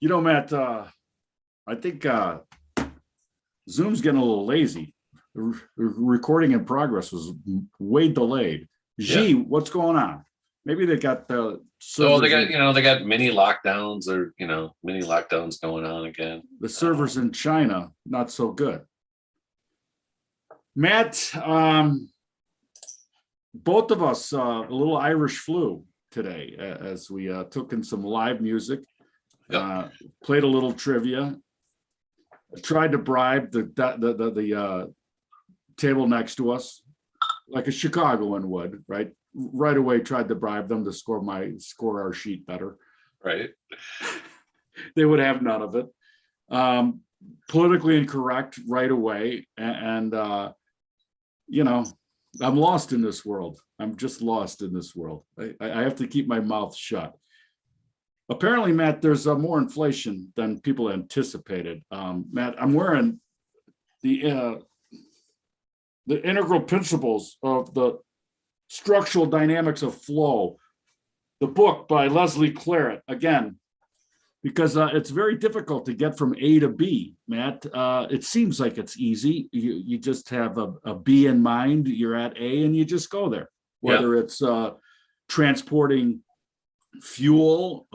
Matt, I think Zoom's getting a little lazy. The recording in progress was way delayed. Yeah. What's going on? Maybe they got the So they servers. got, they got mini lockdowns or, mini lockdowns going on again. The servers in China, not so good. Matt, both of us, a little Irish flu today as we took in some live music, played a little trivia, tried to bribe the table next to us like a Chicagoan would, right? Right away tried to bribe them to score our sheet better. Right. They would have none of it. Politically incorrect right away. And I'm lost in this world. I'm just lost in this world. I have to keep my mouth shut. Apparently, Matt, there's more inflation than people anticipated. Matt, I'm wearing the integral principles of the structural dynamics of flow, the book by Leslie Claret, again, because it's very difficult to get from A to B, Matt. It seems like it's easy. You just have a B in mind, you're at A and you just go there, whether it's transporting fuel,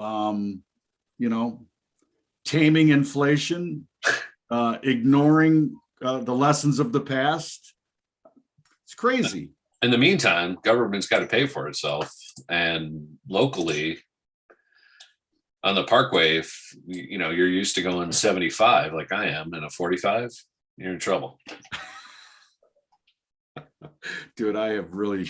taming inflation, ignoring the lessons of the past. It's crazy. In the meantime, government's got to pay for itself. And locally on the Parkway, if you're used to going 75 like I am in a 45, you're in trouble. Dude, I have really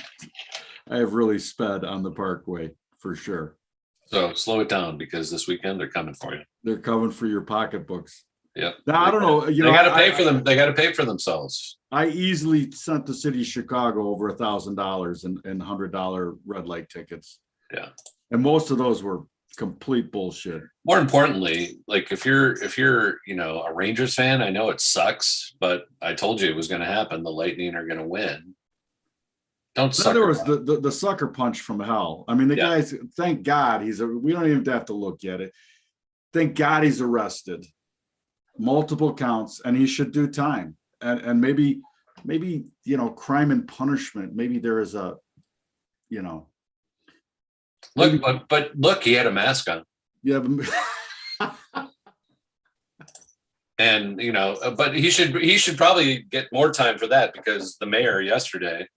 sped on the Parkway for sure. So slow it down because this weekend they're coming for you. They're coming for your pocketbooks. Yeah. Now, I don't know. They got to pay for them. They got to pay for themselves. I easily sent the city of Chicago over $1,000 in $100 red light tickets. Yeah. And most of those were complete bullshit. More importantly, like if you're a Rangers fan, I know it sucks, but I told you it was going to happen. The Lightning are going to win. Don't suck. There was the sucker punch from hell. I mean, the guys, thank God we don't even have to look at it. Thank God he's arrested. Multiple counts, and he should do time. And maybe crime and punishment. Maybe there is a, Look, but look, he had a mask on. Yeah. And but he should probably get more time for that because the mayor yesterday,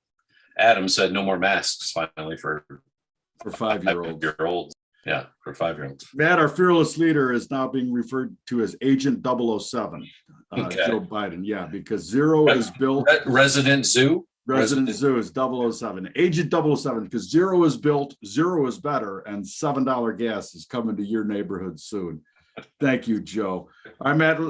Adam, said no more masks finally for 5-year-olds. Yeah, for 5-year-olds. Matt, our fearless leader, is now being referred to as Agent 007. Okay. Joe Biden. Yeah, because Zero is built. Resident Zoo Zoo is 007. Agent 007, because Zero is built, Zero is better, and $7 gas is coming to your neighborhood soon. Thank you, Joe. All right, Matt,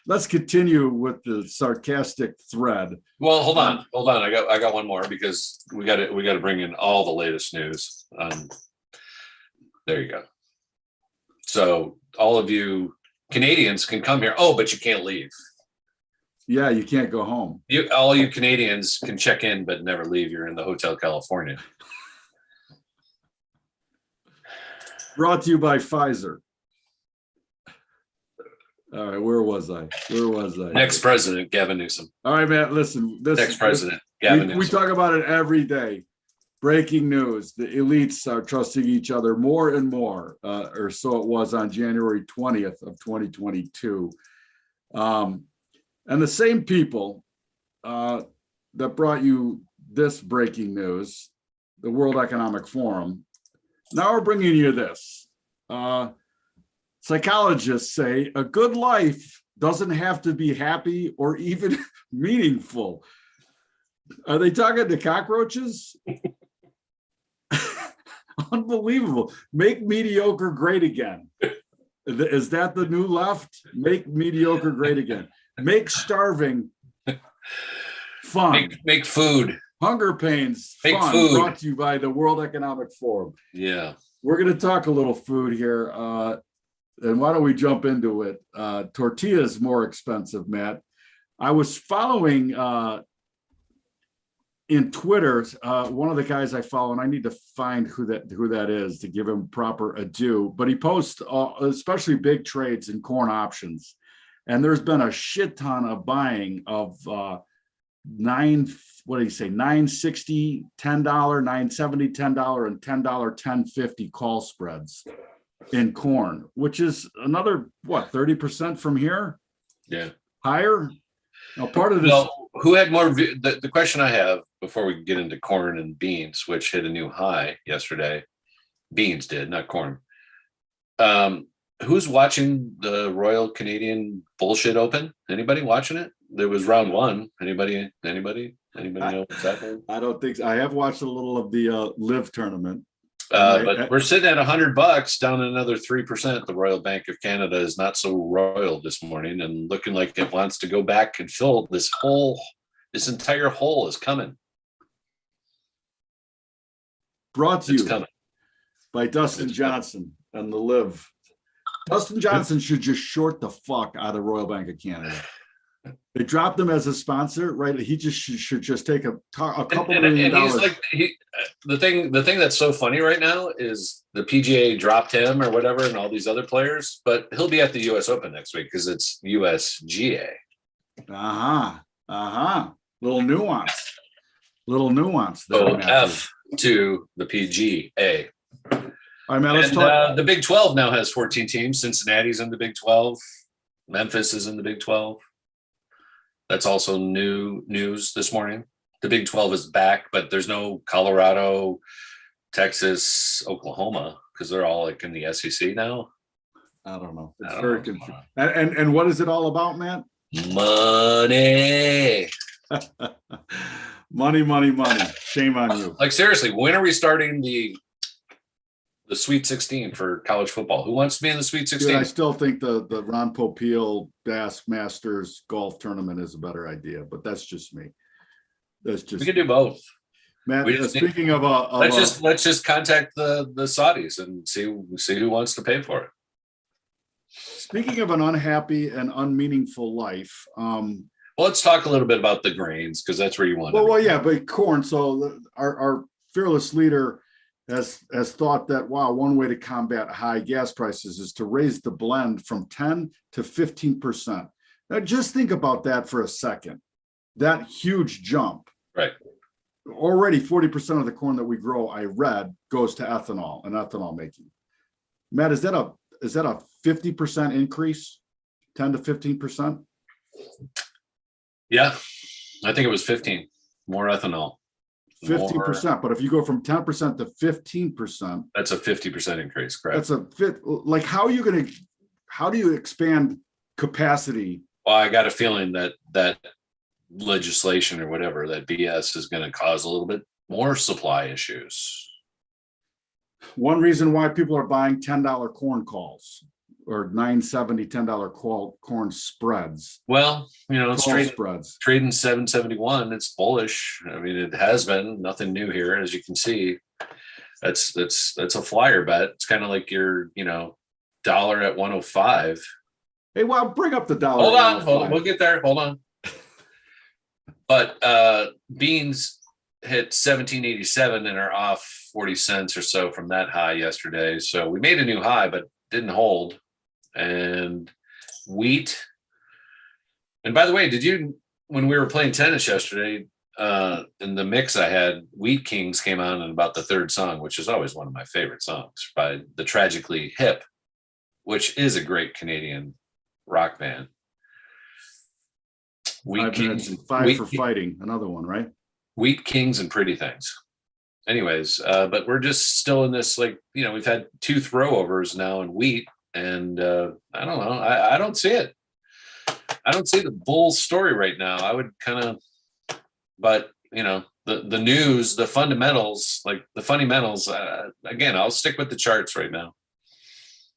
let's continue with the sarcastic thread. Well, hold on. I got one more because we got to bring in all the latest news. There you go. So all of you Canadians can come here. Oh, but you can't leave. Yeah, you can't go home. All you Canadians can check in but never leave. You're in the Hotel California. Brought to you by Pfizer. All right, where was I? Next president, Gavin Newsom. All right, Matt, listen. Next president, Gavin Newsom. We talk about it every day. Breaking news. The elites are trusting each other more and more, or so it was on January 20th of 2022. And the same people that brought you this breaking news, the World Economic Forum, now we're bringing you this. Psychologists say a good life doesn't have to be happy or even meaningful. Are they talking to cockroaches? Unbelievable. Make mediocre great again. Is that the new left? Make mediocre great again. Make starving fun. Make food. Hunger pains Make fun. Food. Brought to you by the World Economic Forum. Yeah. We're going to talk a little food here. And why don't we jump into it? Tortilla is more expensive, Matt. I was following in Twitter, one of the guys I follow, and I need to find who that is to give him proper adieu, but he posts especially big trades in corn options. And there's been a shit ton of buying of what do you say, $9.60, $10, $9.70, $10, and $10, $10.50 call spreads in corn, which is another, what, 30% from here? Yeah. Higher? Now, part of this. Well, who had more? The question I have before we get into corn and beans, which hit a new high yesterday. Beans did, not corn. Who's watching the Royal Canadian Bullshit Open? Anybody watching it? There was round one. Anybody know what's happening? I don't think so. I have watched a little of the live tournament. But we're sitting at $100, down another 3%. The Royal Bank of Canada is not so royal this morning and looking like it wants to go back and fill this hole. This entire hole is coming. Brought to you by Dustin Johnson and the live. Dustin Johnson should just short the fuck out of the Royal Bank of Canada. They dropped him as a sponsor, right? He just should just take a couple million dollars. He's like the thing that's so funny right now is the PGA dropped him or whatever, and all these other players, but he'll be at the U.S. Open next week because it's USGA. Little nuance there. So F to the PGA. All right, man, let's talk. The Big 12 now has 14 teams. Cincinnati's in the Big 12. Memphis is in the Big 12. That's also new news this morning. The Big 12 is back, but there's no Colorado, Texas, Oklahoma, because they're all like in the SEC now. I don't know. It's very confusing. And what is it all about, Matt? Money. Money. Shame on you. Like seriously, when are we starting the Sweet 16 for college football? Who wants to be in the Sweet 16? Dude, I still think the Ron Popeil Bass Masters golf tournament is a better idea, but that's just me. We can do both. Matt, speaking of let's just contact the Saudis and see who wants to pay for it. Speaking of an unhappy and unmeaningful life, well, let's talk a little bit about the grains because that's where you want. Well, yeah, but corn. So our fearless leader has thought that, wow, one way to combat high gas prices is to raise the blend from 10 to 15%. Now, just think about that for a second. That huge jump. Right. Already 40% of the corn that we grow, I read, goes to ethanol and ethanol making. Matt, is that a 50% increase? 10 to 15%? Yeah, I think it was 15. More ethanol. 15%, but if you go from 10% to 15%, that's a 50% increase, correct? That's like, how do you expand capacity? Well, I got a feeling that legislation or whatever, that BS is going to cause a little bit more supply issues. One reason why people are buying $10 corn calls or $9.70, $10 corn spreads. Well, it's spreads. Trading 771. It's bullish. I mean, it has been nothing new here, as you can see. That's a flyer bet. It's kind of like your, dollar at 105. Hey, well, bring up the dollar. Hold on. We'll get there. Hold on. But beans hit 1787 and are off 40 cents or so from that high yesterday. So we made a new high, but didn't hold. And wheat. And by the way, when we were playing tennis yesterday, in the mix I had, Wheat Kings came on in about the third song, which is always one of my favorite songs, by the Tragically Hip, which is a great Canadian rock band. Wheat Kings, Five for Fighting, another one, right? Wheat Kings and Pretty Things. Anyways, but we're just still in this, we've had 2 throwovers now in wheat, and I don't know. I don't see it. I don't see the bull story right now. I would kind of, but the news, the fundamentals, like the fundamentals. Again, I'll stick with the charts right now.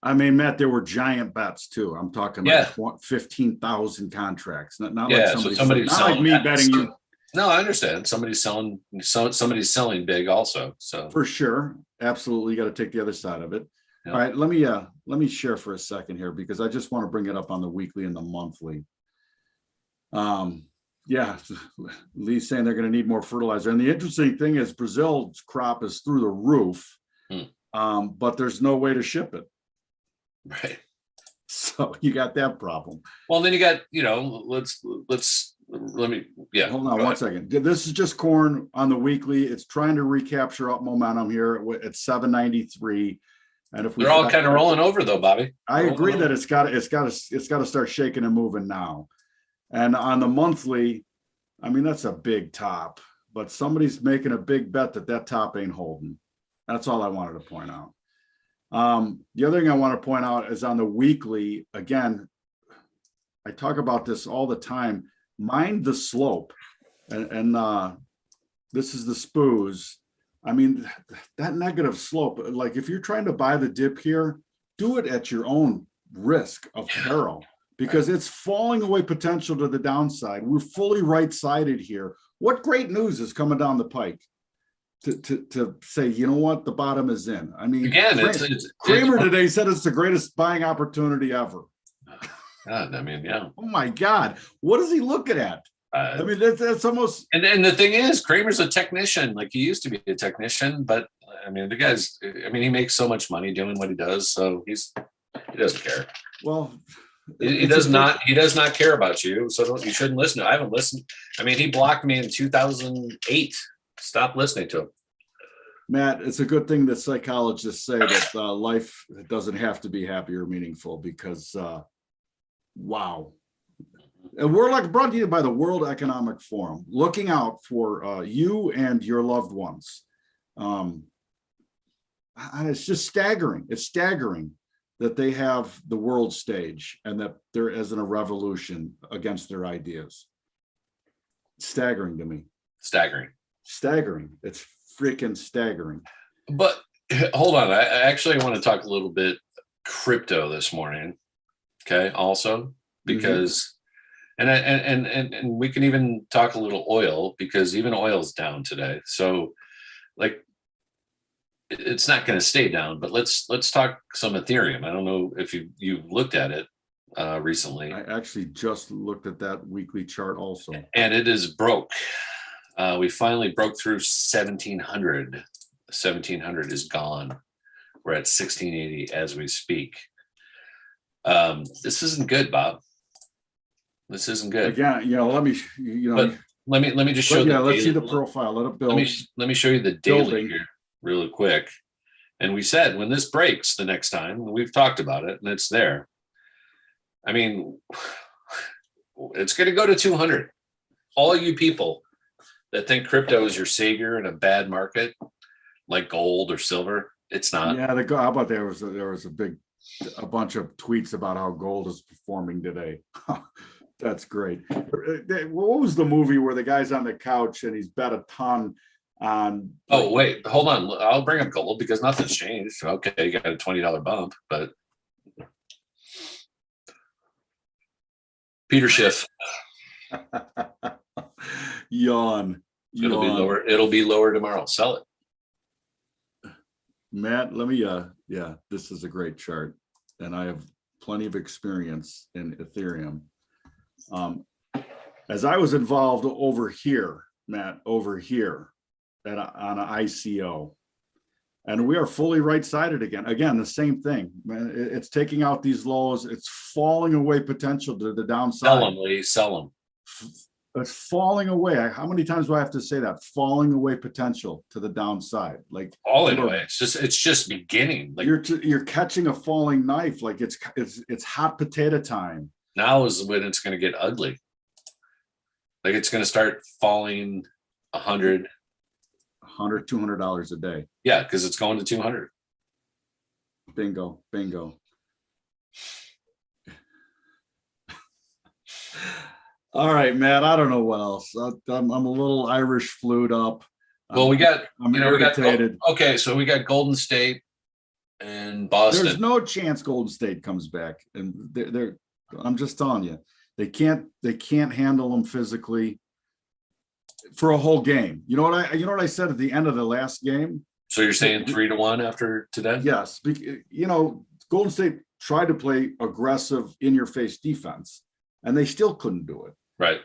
I mean, Matt, there were giant bets too. I'm talking like 15,000 contracts. Not like somebody's not like me betting you. No, I understand. Somebody's selling big also. So for sure, absolutely, you got to take the other side of it. Yeah. All right, let me share for a second here because I just want to bring it up on the weekly and the monthly. Yeah, Lee's saying they're going to need more fertilizer. And the interesting thing is Brazil's crop is through the roof, but there's no way to ship it. Right. So you got that problem. Well, then you got, let me, yeah. Hold on one second. This is just corn on the weekly. It's trying to recapture up momentum here at 793. And if they're all kind of rolling over though, Bobby. I agree that it's got to start shaking and moving now. And on the monthly, I mean, that's a big top, but somebody's making a big bet that top ain't holding. That's all I wanted to point out. The other thing I want to point out is on the weekly, again, I talk about this all the time, mind the slope. And this is the SPOOs. I mean, that negative slope, like if you're trying to buy the dip here, do it at your own risk of peril, because it's falling away potential to the downside. We're fully right-sided here. What great news is coming down the pike to say, you know what, the bottom is in. I mean, again, Kramer today said it's the greatest buying opportunity ever. God, I mean, yeah. Oh my God, what is he looking at? I mean, that's almost. And the thing is, Kramer's a technician. Like he used to be a technician, but I mean, the guy's. I mean, he makes so much money doing what he does, so he doesn't care. Well, he does not. He does not care about you, so you shouldn't listen to him. I haven't listened. I mean, he blocked me in 2008. Stop listening to him. Matt, it's a good thing that psychologists say that life doesn't have to be happy or meaningful, because wow. And we're like brought to you by the World Economic Forum, looking out for you and your loved ones. And it's just staggering. It's staggering that they have the world stage and that there isn't a revolution against their ideas. It's staggering to me. Staggering. It's freaking staggering. But hold on. I actually want to talk a little bit crypto this morning. Okay. Also, because, and we can even talk a little oil, because even oil's down today. So like, it's not going to stay down, but let's talk some Ethereum. I don't know if you looked at it recently. I actually just looked at that weekly chart also. And it is broke. We finally broke through 1700. 1700 is gone. We're at 1680 as we speak. This isn't good, Bob. This isn't good. Again, let me, But let me just show you. Yeah, let's see the profile. Let it build. Let me show you the daily here really quick. And we said when this breaks the next time, we've talked about it, and it's there. I mean, it's going to go to 200. All you people that think crypto is your savior in a bad market, like gold or silver, it's not. Yeah, how about there was a bunch of tweets about how gold is performing today. That's great. What was the movie where the guy's on the couch and he's bet a ton on? Oh wait, hold on. I'll bring up gold because nothing's changed. Okay, you got a $20 bump, but Peter Schiff. Yawn. It'll be lower. It'll be lower tomorrow. Sell it. Matt, let me this is a great chart, and I have plenty of experience in Ethereum. As I was involved over here, Matt, on an ICO, and we are fully right-sided again. Again, the same thing, man. It's taking out these lows. It's falling away potential to the downside. Sell them, Lee. Sell them. It's falling away. How many times do I have to say that? Falling away potential to the downside. Like all in a way. It's just beginning. Like you're catching a falling knife. Like it's hot potato time. Now is when it's going to get ugly. Like it's going to start falling $100, $200 a day. Yeah, because it's going to 200. Bingo. All right, Matt. I don't know what else. I'm a little Irish flued up. Well, I'm irritated. Okay, so we got Golden State and Boston. There's no chance Golden State comes back, and they're. I'm just telling you, they can't handle them physically for a whole game. You know what I said at the end of the last game? So you're saying 3-1 after today? Yes. Golden State tried to play aggressive in your face defense, and they still couldn't do it. Right.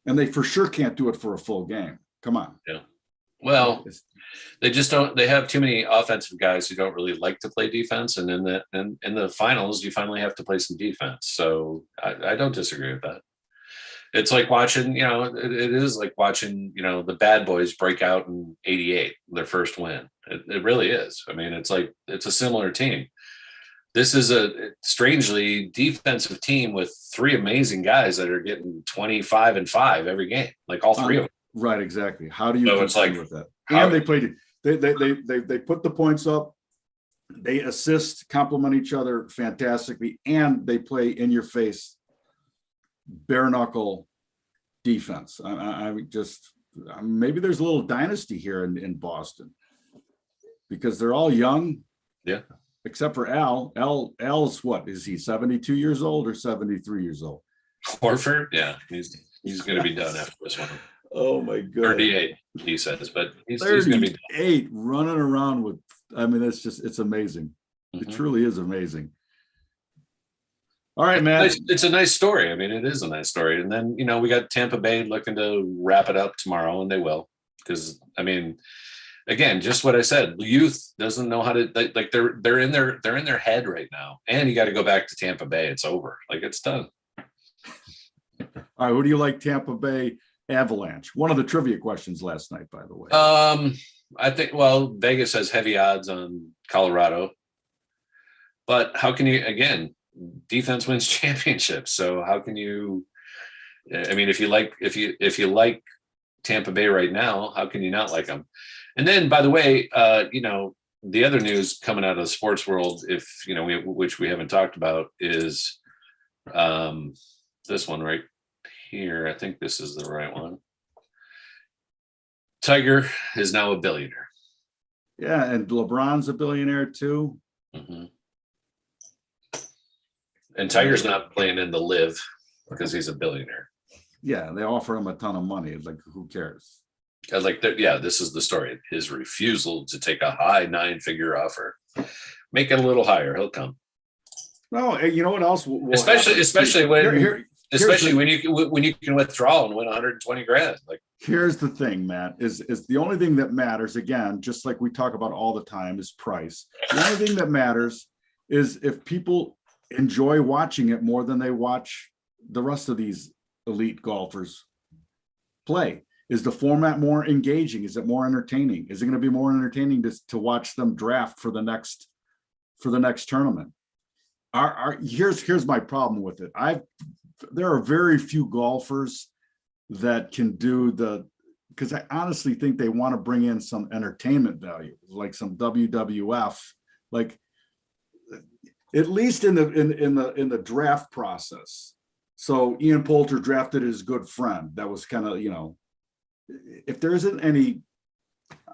And they for sure can't do it for a full game. Come on. Yeah. Well, they just don't. They have too many offensive guys who don't really like to play defense, and in the finals, you finally have to play some defense. So I don't disagree with that. It's like watching, it is like watching, the bad boys break out in '88, their first win. It really is. I mean, it's a similar team. This is a strangely defensive team with three amazing guys that are getting 25 and 5 every game, like all three of them. Right, exactly. How do you So it's like, with that? And they played. They put the points up. They assist, complement each other fantastically, and they play in your face, bare knuckle defense. I just maybe there's a little dynasty here in Boston because they're all young. Yeah. Except for Al. Al's what is he? 72 years old or 73 years old? Horford, yeah, he's going to be done after this one. Oh my god, 38, he says, but he's going to be 38 running around with. I mean, it's amazing. Mm-hmm. It truly is amazing. All right, man. It's a nice story. I mean, it is a nice story. And then we got Tampa Bay looking to wrap it up tomorrow, and they will, because I mean, again, just what I said, youth doesn't know how to like they're in their head right now, and you got to go back to Tampa Bay. It's over. Like it's done. All right, who do you like? Tampa Bay Avalanche. One of the trivia questions last night, by the way. I think, Vegas has heavy odds on Colorado, but how can you, again, defense wins championships. So how can you, I mean, if you like Tampa Bay right now, how can you not like them? And then, by the way, the other news coming out of the sports world, which we haven't talked about, is this one right here. I think this is the right one. Tiger is now a billionaire. Yeah, and LeBron's a billionaire too. Mm-hmm. And Tiger's not playing in the live because he's a billionaire. Yeah, they offer him a ton of money. It's like, who cares? This is the story. His refusal to take a high 9-figure offer. Make it a little higher. He'll come. No, you know what else? Especially when you can withdraw and win 120 grand. Like, here's the thing, Matt, is the only thing that matters, again, just like we talk about all the time, is price. The only thing that matters is if people enjoy watching it more than they watch the rest of these elite golfers play. Is the format more engaging? Is it more entertaining? Is it going to be more entertaining to watch them draft for the next tournament? Here's my problem with it. There are very few golfers that can do because I honestly think they want to bring in some entertainment value, like some WWF, like at least in the draft process. So Ian Poulter drafted his good friend. That was kind of, if there isn't any,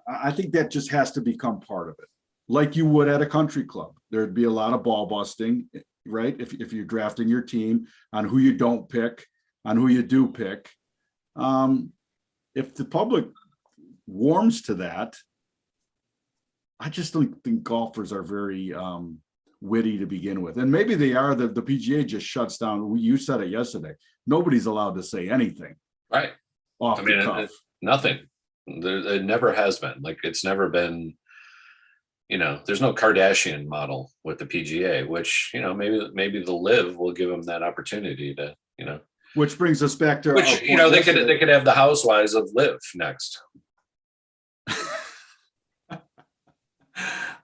I think that just has to become part of it. Like you would at a country club. There'd be a lot of ball busting, right? If you're drafting your team on who you don't pick, on who you do pick. If the public warms to that, I just don't think golfers are very witty to begin with. And maybe they are. The PGA just shuts down. You said it yesterday. Nobody's allowed to say anything. Right. Off the cuff. Nothing. It never has been. Like, it's never been, there's no Kardashian model with the PGA, which, maybe the live will give them that opportunity to, Which brings us back to they could have the Housewives of live next.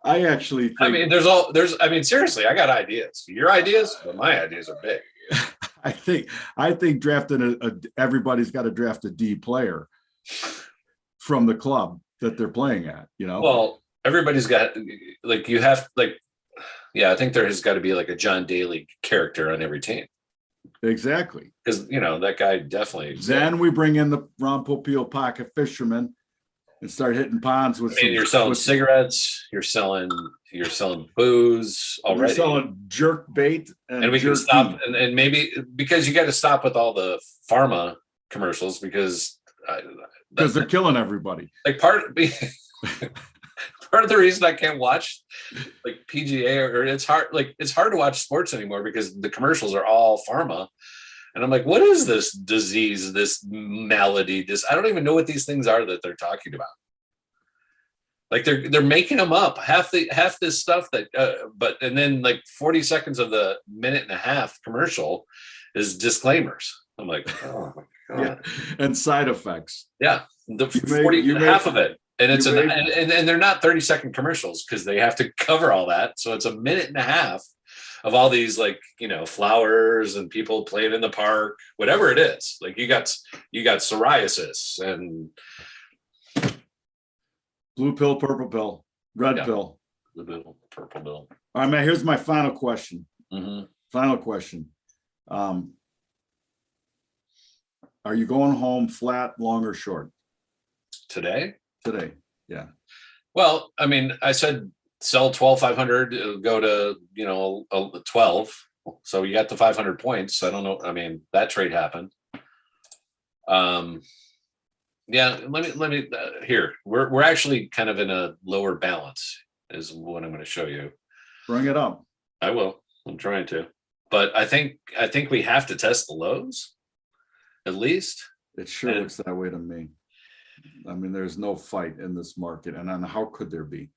I actually think, seriously, I got ideas. Your ideas, but my ideas are big. I think drafting everybody's got to draft a D player from the club that they're playing at, Well, everybody's got I think there has got to be like a John Daly character on every team. Exactly. Because, that guy definitely exists. Then we bring in the Ron Popeil pocket fisherman and start hitting ponds with. You're selling cigarettes. You're selling booze already. You're selling jerk bait, and we can stop. And maybe because you got to stop with all the pharma commercials because they're killing everybody. Like part of the reason I can't watch like PGA or it's hard to watch sports anymore because the commercials are all pharma. And I'm like, what is this disease, this malady, this, I don't even know what these things are that they're talking about. Like they're making them up, half this stuff that but and then like 40 seconds of the minute and a half commercial is disclaimers. I'm like, oh my Yeah, God. and side effects. Yeah, the You may- half of it. And it's you may- and they're not 30-second commercials because they have to cover all that. So it's a minute and a half of all these, like, you know, flowers and people playing in the park, whatever it is. Like you got psoriasis and blue pill, purple pill, red Yeah. pill. the little purple bill. All right, man, here's my final question. Mhm. Final question. Are you going home flat, long, or short Today? today? Yeah. Well, I mean, I said sell 12,500, it'll go to, you know, 12. So you got the 500 points. I don't know. I mean, that trade happened. Yeah, let me here. We're actually kind of in a lower balance is what I'm going to show you. Bring it up. I will. I'm trying to. But I think we have to test the lows at least. It sure And- looks that way to me. I mean, there's no fight in this market, and how could there be?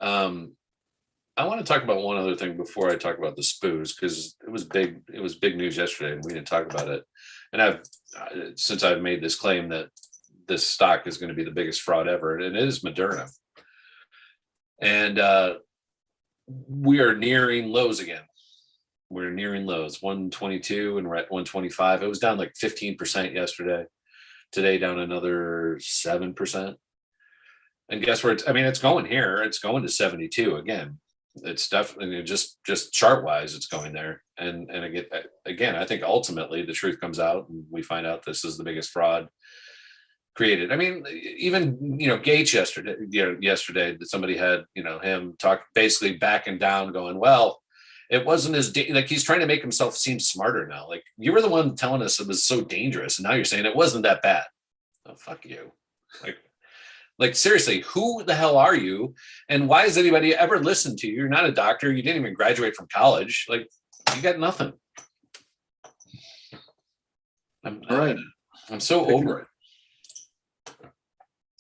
I want to talk about one other thing before I talk about the SPOOs, because it was big news yesterday and we didn't talk about it. And since I've made this claim that this stock is going to be the biggest fraud ever, and it is Moderna. And we are nearing lows again. We're nearing lows, 122, and we're at 125. It was down like 15% yesterday. Today down another 7%. And guess where it's going here. It's going to 72 again. It's definitely just chart wise, it's going there. And again, I think ultimately the truth comes out and we find out this is the biggest fraud created. I mean, even, you know, Gates yesterday that somebody had, you know, him talk basically backing down going, well, it wasn't as like he's trying to make himself seem smarter now. Like, you were the one telling us it was so dangerous, and now you're saying it wasn't that bad. Oh, fuck you. Like seriously, who the hell are you? And why has anybody ever listened to you? You're not a doctor. You didn't even graduate from college. Like, you got nothing. All right. I'm so over it.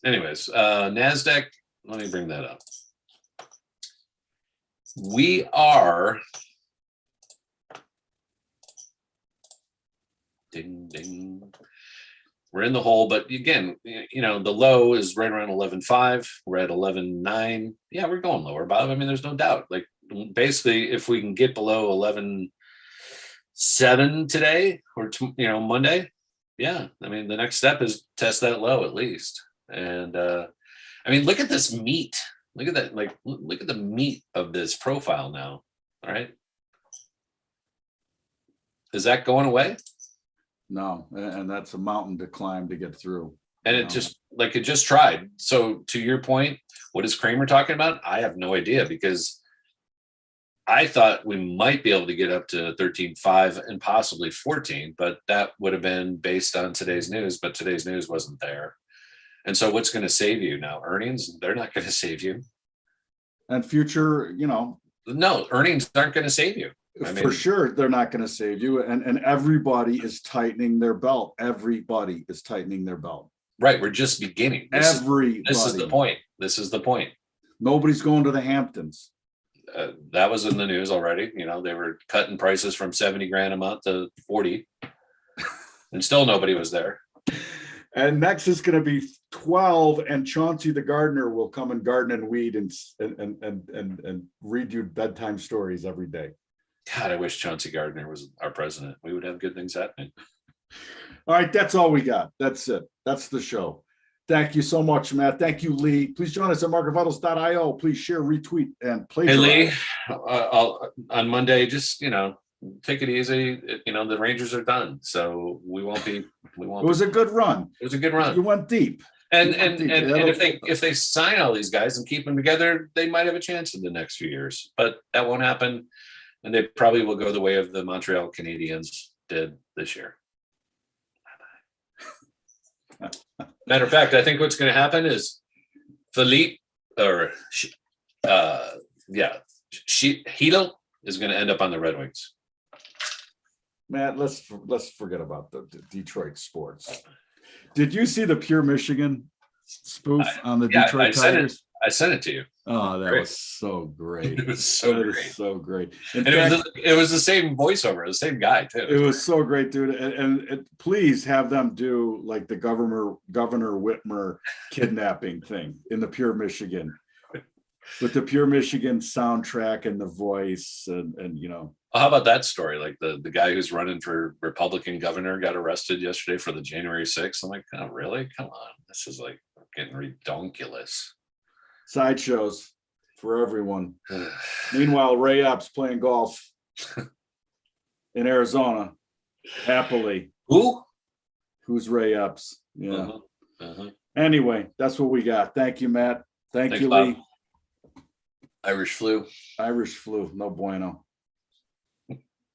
Anyways, NASDAQ, let me bring that up. We are ding ding. We're in the hole, but again, you know, the low is right around 11.5. We're at 11.9. Yeah, we're going lower, Bob. I mean, there's no doubt. Like, basically, if we can get below 11.7 today or Monday, yeah. I mean, the next step is test that low at least. And I mean, look at this meat. Look at that. Like, look at the meat of this profile now. All right. Is that going away? No, and that's a mountain to climb to get through. And it just tried. So to your point, what is Kramer talking about? I have no idea, because I thought we might be able to get up to 13.5 and possibly 14, but that would have been based on today's news, but today's news wasn't there. And so what's going to save you now? Earnings? They're not going to save you. And future, No, earnings aren't going to save you. For sure, they're not going to save you. And everybody is tightening their belt. Everybody is tightening their belt. Right. We're just beginning. This is the point. This is the point. Nobody's going to the Hamptons. That was in the news already. You know, they were cutting prices from 70 grand a month to 40, and still nobody was there. And next is going to be 12, and Chauncey the gardener will come and garden and weed and read you bedtime stories every day. God, I wish Chauncey Gardner was our president. We would have good things happening. All right, that's all we got. That's it. That's the show. Thank you so much, Matt. Thank you, Lee. Please join us at marketvitals.io. Please share, retweet, and Hey, Lee, on Monday, just, take it easy. The Rangers are done, so we won't be. It was a good run. It was a good run. You went deep. And if they sign all these guys and keep them together, they might have a chance in the next few years. But that won't happen, and they probably will go the way of the Montreal Canadiens did this year. Matter of fact, I think what's going to happen is Heedle is going to end up on the Red Wings. Matt, let's forget about the Detroit sports. Did you see the Pure Michigan spoof on the Yeah, Detroit Tigers? I sent it to you. Oh, that Great. was so great. It was so That great. is so great. In And fact, it was the same voiceover, the same guy too. it was so great, dude. And please have them do like the Governor Whitmer kidnapping thing in the Pure Michigan, with the Pure Michigan soundtrack and the voice, and you know. Well, how about that story? Like the guy who's running for Republican governor got arrested yesterday for the January 6th. I'm like, oh, really? Come on. This is like getting redonkulous. Sideshows for everyone. Meanwhile, Ray Epps playing golf in Arizona, happily. Who's Ray Epps? Yeah. Anyway, that's what we got. Thank you, Matt. Thanks, you, Lee. Irish flu. Irish flu, no bueno.